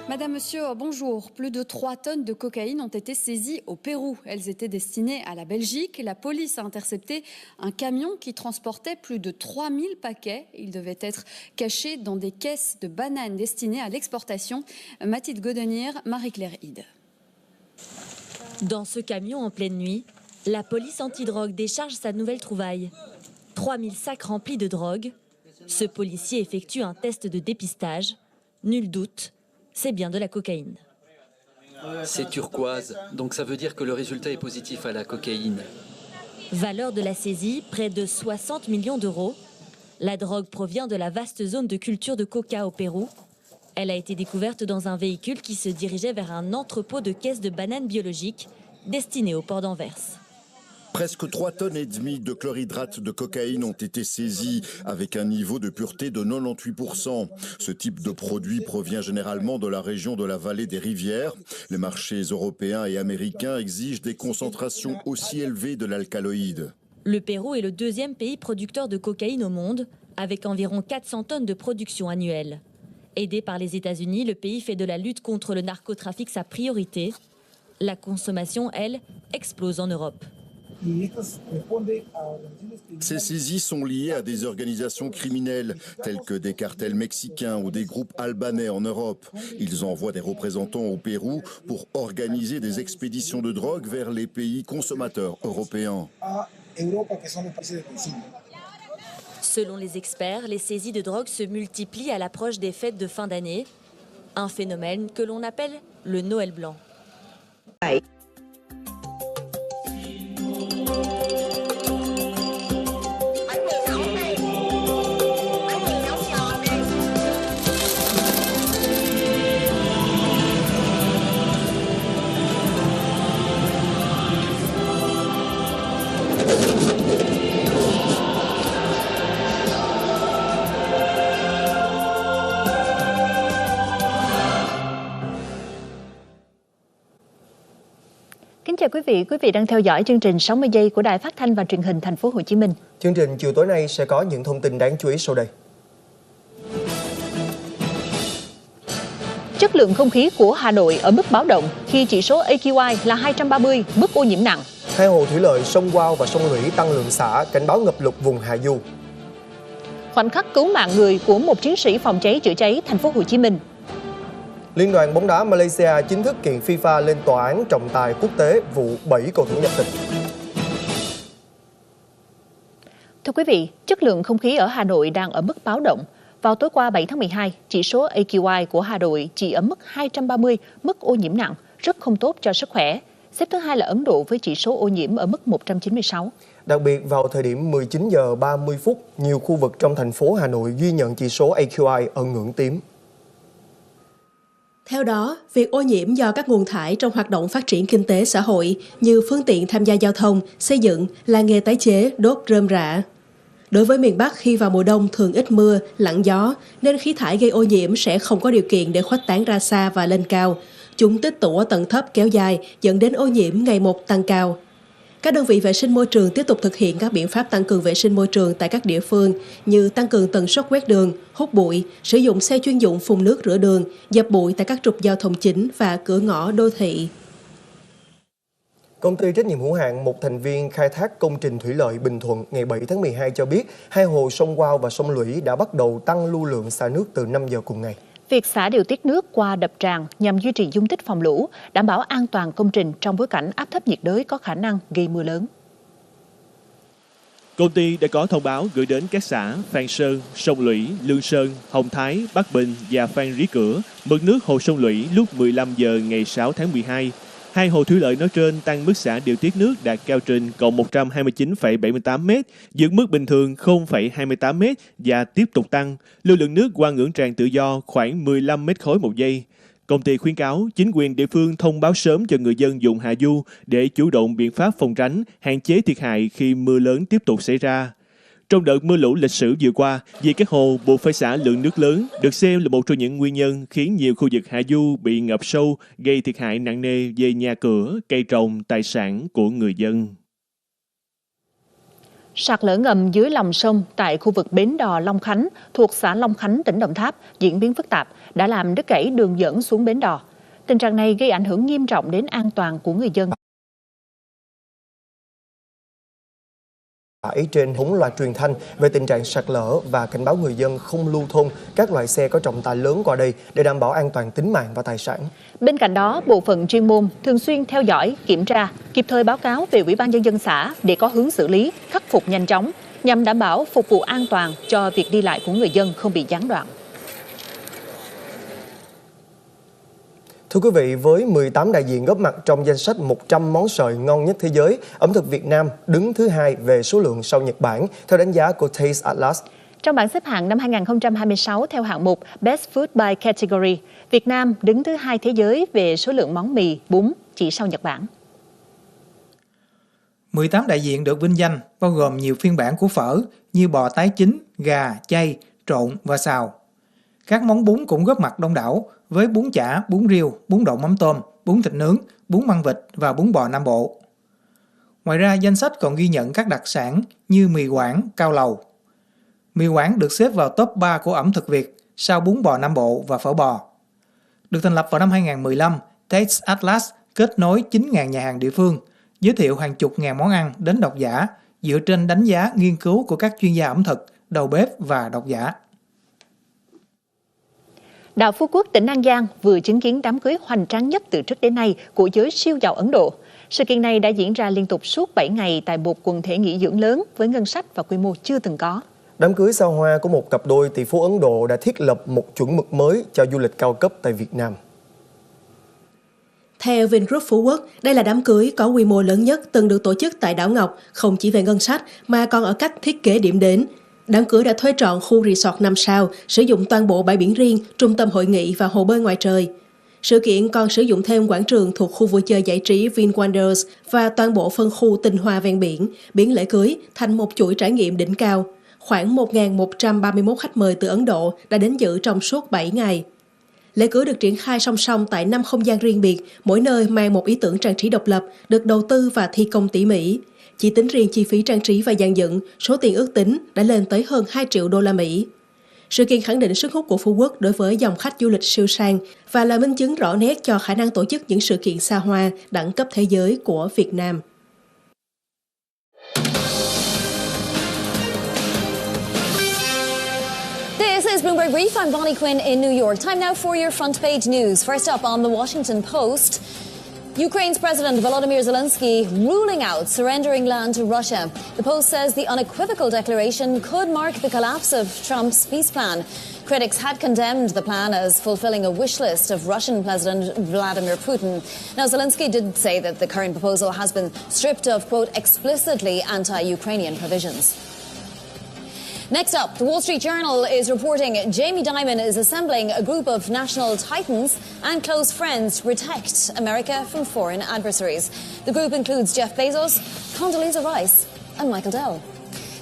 Madame, Monsieur, bonjour. Plus de 3 tonnes de cocaïne ont été saisies au Pérou. Elles étaient destinées à la Belgique. La police a intercepté un camion qui transportait plus de 3000 paquets. Ils devaient être cachés dans des caisses de bananes destinées à l'exportation. Mathilde Godonnier, Marie-Claire Hide. Dans ce camion en pleine nuit, la police antidrogue décharge sa nouvelle trouvaille. 3000 sacs remplis de drogue. Ce policier effectue un test de dépistage. Nul doute, c'est bien de la cocaïne. C'est turquoise, donc ça veut dire que le résultat est positif à la cocaïne. Valeur de la saisie, près de 60 millions d'euros. La drogue provient de la vaste zone de culture de coca au Pérou. Elle a été découverte dans un véhicule qui se dirigeait vers un entrepôt de caisses de bananes biologiques destiné au port d'Anvers. Presque 3 tonnes et demie de chlorhydrate de cocaïne ont été saisies avec un niveau de pureté de 98%. Ce type de produit provient généralement de la région de la vallée des rivières. Les marchés européens et américains exigent des concentrations aussi élevées de l'alcaloïde. Le Pérou est le deuxième pays producteur de cocaïne au monde, avec environ 400 tonnes de production annuelle. Aidé par les États-Unis, le pays fait de la lutte contre le narcotrafic sa priorité. La consommation, elle, explose en Europe. Ces saisies sont liées à des organisations criminelles, telles que des cartels mexicains ou des groupes albanais en Europe. Ils envoient des représentants au Pérou pour organiser des expéditions de drogue vers les pays consommateurs européens. Selon les experts, les saisies de drogue se multiplient à l'approche des fêtes de fin d'année, un phénomène que l'on appelle le Noël blanc. Kính chào quý vị đang theo dõi chương trình 60 giây của Đài Phát thanh và Truyền hình Thành phố Hồ Chí Minh. Chương trình chiều tối nay sẽ có những thông tin đáng chú ý sau đây. Chất lượng không khí của Hà Nội ở mức báo động khi chỉ số AQI là 230, mức ô nhiễm nặng. Hai hồ thủy lợi sông Ngoại và sông Lũy tăng lượng xả, cảnh báo ngập lụt vùng hạ du. Khoảnh khắc cứu mạng người của một chiến sĩ phòng cháy chữa cháy Thành phố Hồ Chí Minh. Liên đoàn bóng đá Malaysia chính thức kiện FIFA lên tòa án trọng tài quốc tế vụ 7 cầu thủ nhập tịch. Thưa quý vị, chất lượng không khí ở Hà Nội đang ở mức báo động. Vào tối qua 7 tháng 12, chỉ số AQI của Hà Nội chỉ ở mức 230, mức ô nhiễm nặng, rất không tốt cho sức khỏe. Xếp thứ hai là Ấn Độ với chỉ số ô nhiễm ở mức 196. Đặc biệt vào thời điểm 19 giờ 30 phút, nhiều khu vực trong thành phố Hà Nội ghi nhận chỉ số AQI ở ngưỡng tím. Theo đó, việc ô nhiễm do các nguồn thải trong hoạt động phát triển kinh tế xã hội như phương tiện tham gia giao thông, xây dựng, làng nghề tái chế, đốt rơm rạ. Đối với miền Bắc, khi vào mùa đông thường ít mưa, lặng gió, nên khí thải gây ô nhiễm sẽ không có điều kiện để khuếch tán ra xa và lên cao. Chúng tích tụ ở tầng thấp kéo dài, dẫn đến ô nhiễm ngày một tăng cao. Các đơn vị vệ sinh môi trường tiếp tục thực hiện các biện pháp tăng cường vệ sinh môi trường tại các địa phương như tăng cường tần suất quét đường, hút bụi, sử dụng xe chuyên dụng phun nước rửa đường, dập bụi tại các trục giao thông chính và cửa ngõ đô thị. Công ty trách nhiệm hữu hạn một thành viên khai thác công trình thủy lợi Bình Thuận ngày 7 tháng 12 cho biết hai hồ sông Ngoại và sông Lũy đã bắt đầu tăng lưu lượng xả nước từ 5 giờ cùng ngày. Việc xả điều tiết nước qua đập tràn nhằm duy trì dung tích phòng lũ, đảm bảo an toàn công trình trong bối cảnh áp thấp nhiệt đới có khả năng gây mưa lớn. Công ty đã có thông báo gửi đến các xã Phan Sơn, Sông Lũy, Lương Sơn, Hồng Thái, Bắc Bình và Phan Rí Cửa mực nước hồ sông Lũy lúc 15 giờ ngày 6 tháng 12. Hai hồ thủy lợi nói trên tăng mức xả điều tiết nước đạt cao trình cộng 129,78 m, vượt mức bình thường 0,28 m và tiếp tục tăng. Lưu lượng nước qua ngưỡng tràn tự do khoảng 15 mét khối một giây. Công ty khuyến cáo chính quyền địa phương thông báo sớm cho người dân vùng hạ du để chủ động biện pháp phòng tránh, hạn chế thiệt hại khi mưa lớn tiếp tục xảy ra. Trong đợt mưa lũ lịch sử vừa qua, vì các hồ buộc phải xả lượng nước lớn được xem là một trong những nguyên nhân khiến nhiều khu vực hạ du bị ngập sâu, gây thiệt hại nặng nề về nhà cửa, cây trồng, tài sản của người dân. Sạt lở ngầm dưới lòng sông tại khu vực bến đò Long Khánh thuộc xã Long Khánh, tỉnh Đồng Tháp diễn biến phức tạp đã làm đứt gãy đường dẫn xuống bến đò. Tình trạng này gây ảnh hưởng nghiêm trọng đến an toàn của người dân. Trên húng loa truyền thanh về tình trạng sạt lở và cảnh báo người dân không lưu thông các loại xe có trọng tải lớn qua đây để đảm bảo an toàn tính mạng và tài sản. Bên cạnh đó, bộ phận chuyên môn thường xuyên theo dõi, kiểm tra, kịp thời báo cáo về Ủy ban Nhân dân xã để có hướng xử lý, khắc phục nhanh chóng nhằm đảm bảo phục vụ an toàn cho việc đi lại của người dân không bị gián đoạn. Thưa quý vị, với 18 đại diện góp mặt trong danh sách 100 món sợi ngon nhất thế giới, ẩm thực Việt Nam đứng thứ 2 về số lượng sau Nhật Bản, theo đánh giá của Taste Atlas. Trong bảng xếp hạng năm 2026 theo hạng mục Best Food by Category, Việt Nam đứng thứ 2 thế giới về số lượng món mì, bún, chỉ sau Nhật Bản. 18 đại diện được vinh danh, bao gồm nhiều phiên bản của phở như bò tái chín, gà, chay, trộn và xào. Các món bún cũng góp mặt đông đảo, với bún chả, bún riêu, bún đậu mắm tôm, bún thịt nướng, bún măng vịt và bún bò Nam Bộ. Ngoài ra, danh sách còn ghi nhận các đặc sản như mì Quảng, cao lầu. Mì Quảng được xếp vào top 3 của ẩm thực Việt sau bún bò Nam Bộ và phở bò. Được thành lập vào năm 2015, Taste Atlas kết nối 9.000 nhà hàng địa phương, giới thiệu hàng chục ngàn món ăn đến độc giả dựa trên đánh giá nghiên cứu của các chuyên gia ẩm thực, đầu bếp và độc giả. Đảo Phú Quốc, tỉnh An Giang vừa chứng kiến đám cưới hoành tráng nhất từ trước đến nay của giới siêu giàu Ấn Độ. Sự kiện này đã diễn ra liên tục suốt 7 ngày tại một quần thể nghỉ dưỡng lớn với ngân sách và quy mô chưa từng có. Đám cưới xa hoa của một cặp đôi tỷ phú Ấn Độ đã thiết lập một chuẩn mực mới cho du lịch cao cấp tại Việt Nam. Theo Vingroup Phú Quốc, đây là đám cưới có quy mô lớn nhất từng được tổ chức tại đảo Ngọc, không chỉ về ngân sách mà còn ở cách thiết kế điểm đến. Đám cưới đã thuê trọn khu resort 5 sao, sử dụng toàn bộ bãi biển riêng, trung tâm hội nghị và hồ bơi ngoài trời. Sự kiện còn sử dụng thêm quảng trường thuộc khu vui chơi giải trí VinWonders và toàn bộ phân khu tinh hoa ven biển, biến lễ cưới thành một chuỗi trải nghiệm đỉnh cao. Khoảng 1.131 khách mời từ Ấn Độ đã đến dự trong suốt 7 ngày. Lễ cưới được triển khai song song tại 5 không gian riêng biệt, mỗi nơi mang một ý tưởng trang trí độc lập, được đầu tư và thi công tỉ mỉ. Chỉ tính riêng chi phí trang trí và dàn dựng, số tiền ước tính đã lên tới hơn 2 triệu đô la Mỹ. Sự kiện khẳng định sức hút của Phú Quốc đối với dòng khách du lịch siêu sang và là minh chứng rõ nét cho khả năng tổ chức những sự kiện xa hoa đẳng cấp thế giới của Việt Nam. This is Bloomberg Brief. I'm Bonnie Quinn in New York. Time now for your front page news. First up on the Washington Post. Ukraine's President Volodymyr Zelensky ruling out surrendering land to Russia. The Post says the unequivocal declaration could mark the collapse of Trump's peace plan. Critics had condemned the plan as fulfilling a wish list of Russian President Vladimir Putin. Now, Zelensky did say that the current proposal has been stripped of, quote, explicitly anti-Ukrainian provisions. Next up, the Wall Street Journal is reporting Jamie Dimon is assembling a group of national titans and close friends to protect America from foreign adversaries. The group includes Jeff Bezos, Condoleezza Rice and Michael Dell.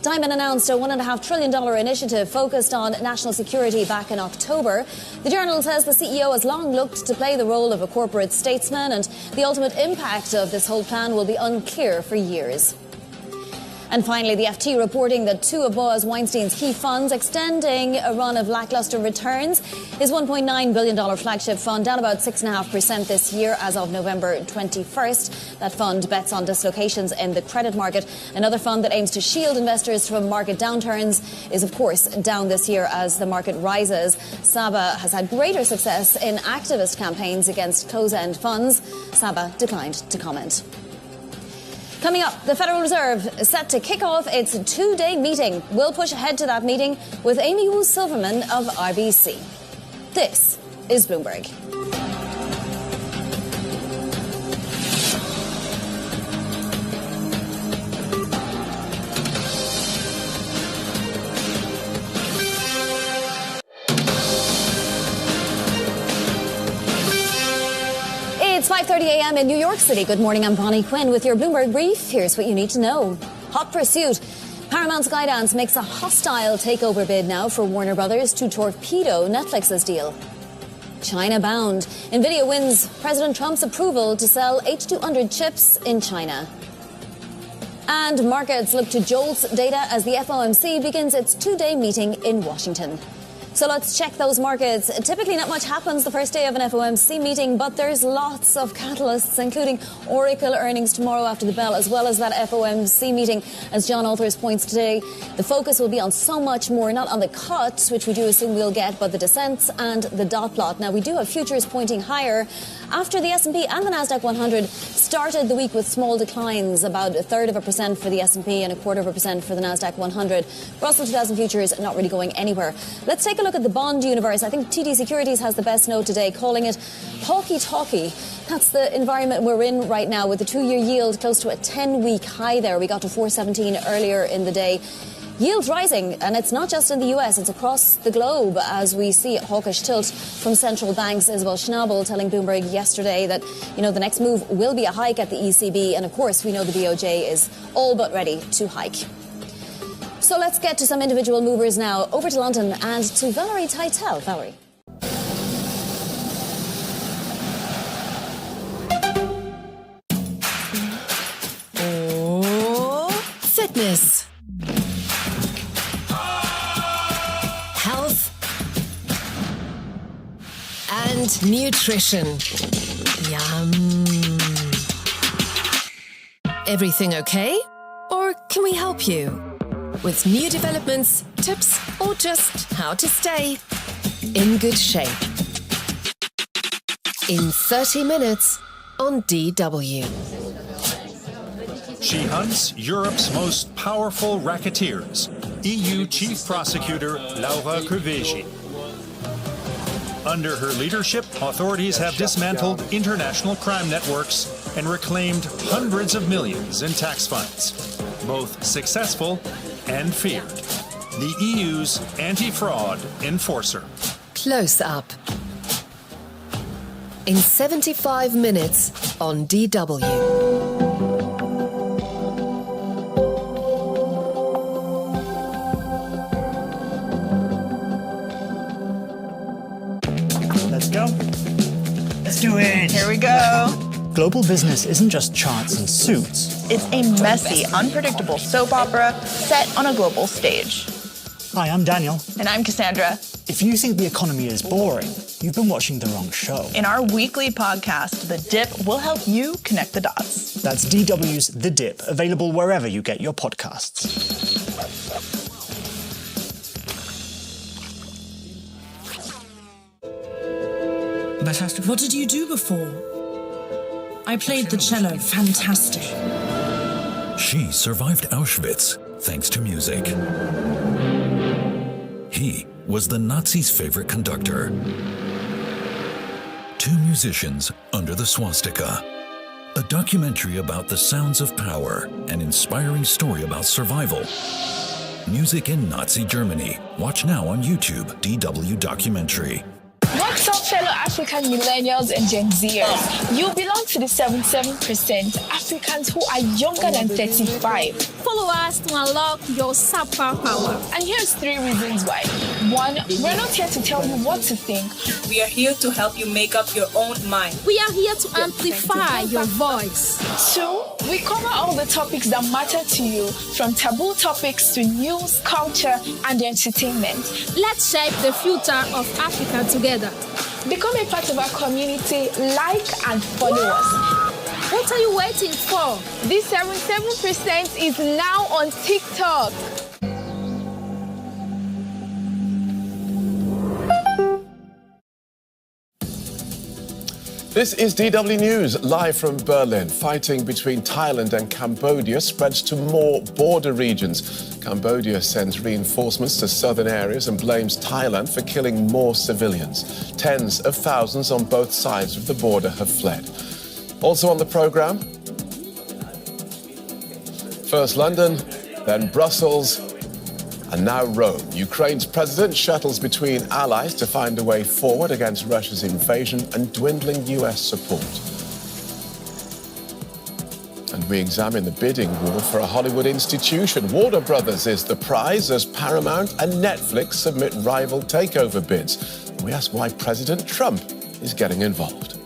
Dimon announced a $1.5 trillion initiative focused on national security back in October. The Journal says the CEO has long looked to play the role of a corporate statesman, and the ultimate impact of this whole plan will be unclear for years. And finally, the FT reporting that two of Boaz Weinstein's key funds extending a run of lackluster returns. His $1.9 billion flagship fund down about 6.5% this year as of November 21st. That fund bets on dislocations in the credit market. Another fund that aims to shield investors from market downturns is, of course, down this year as the market rises. Saba has had greater success in activist campaigns against close-end funds. Saba declined to comment. Coming up, the Federal Reserve is set to kick off its two-day meeting. We'll push ahead to that meeting with Amy Wu Silverman of RBC. This is Bloomberg. It's 5:30 a.m. in New York City. Good morning, I'm Bonnie Quinn with your Bloomberg Brief. Here's what you need to know. Hot pursuit. Paramount Skydance makes a hostile takeover bid now for Warner Brothers to torpedo Netflix's deal. China bound. Nvidia wins President Trump's approval to sell H200 chips in China. And markets look to JOLTS data as the FOMC begins its two-day meeting in Washington. So let's check those markets. Typically not much happens the first day of an FOMC meeting, but there's lots of catalysts, including Oracle earnings tomorrow after the bell, as well as that FOMC meeting. As John Authors points today, the focus will be on so much more, not on the cuts, which we do assume we'll get, but the descents and the dot plot. Now, we do have futures pointing higher after the S&P and the Nasdaq 100 started the week with small declines, about 1/3% for the S&P and 1/4% for the Nasdaq 100. Russell 2000 futures not really going anywhere. Let's take a look at the bond universe. I think TD Securities has the best note today, calling it talky-talky. That's the environment we're in right now, with the 2-year yield close to a 10-week high there. We got to 417 earlier in the day. Yields rising, and it's not just in the US, it's across the globe as we see hawkish tilt from central banks. Isabel Schnabel telling Bloomberg yesterday that, the next move will be a hike at the ECB, and of course we know the BOJ is all but ready to hike. So let's get to some individual movers now. Over to London and to Valerie Teitel. Valerie. Oh, fitness. Health. And nutrition. Yum. Everything okay? Or can we help you? With new developments, tips, or just how to stay in good shape. In 30 minutes on DW. She hunts Europe's most powerful racketeers, EU Chief Prosecutor Laura Kövesi. Under her leadership, authorities have dismantled international crime networks and reclaimed hundreds of millions in tax funds, both successful and feared. The EU's anti-fraud enforcer. Close up. In 75 minutes on DW. Let's go. Let's do it. Here we go. Global business isn't just charts and suits. It's a messy, unpredictable soap opera set on a global stage. Hi, I'm Daniel. And I'm Cassandra. If you think the economy is boring, you've been watching the wrong show. In our weekly podcast, The Dip, will help you connect the dots. That's DW's The Dip, available wherever you get your podcasts. What did you do before? I played the cello, fantastic. She survived Auschwitz thanks to music. He was the Nazis' favorite conductor. Two musicians under the swastika. A documentary about the sounds of power, an inspiring story about survival. Music in Nazi Germany. Watch now on YouTube, DW Documentary. What's up, fellow African millennials and Gen Zers? You belong to the 77% Africans who are younger than 35. Follow us to unlock your superpower. And here's 3 reasons why. 1, we're not here to tell you what to think. We are here to help you make up your own mind. We are here to amplify your voice. 2, we cover all the topics that matter to you, from taboo topics to news, culture, and entertainment. Let's shape the future of Africa together. Become a part of our community, like and follow us. What are you waiting for? This 77% is now on TikTok. This is DW News, live from Berlin. Fighting between Thailand and Cambodia spreads to more border regions. Cambodia sends reinforcements to southern areas and blames Thailand for killing more civilians. Tens of thousands on both sides of the border have fled. Also on the programme, first London, then Brussels, and now Rome. Ukraine's president shuttles between allies to find a way forward against Russia's invasion and dwindling US support. And we examine the bidding war for a Hollywood institution. Warner Brothers is the prize as Paramount and Netflix submit rival takeover bids. We ask why President Trump is getting involved.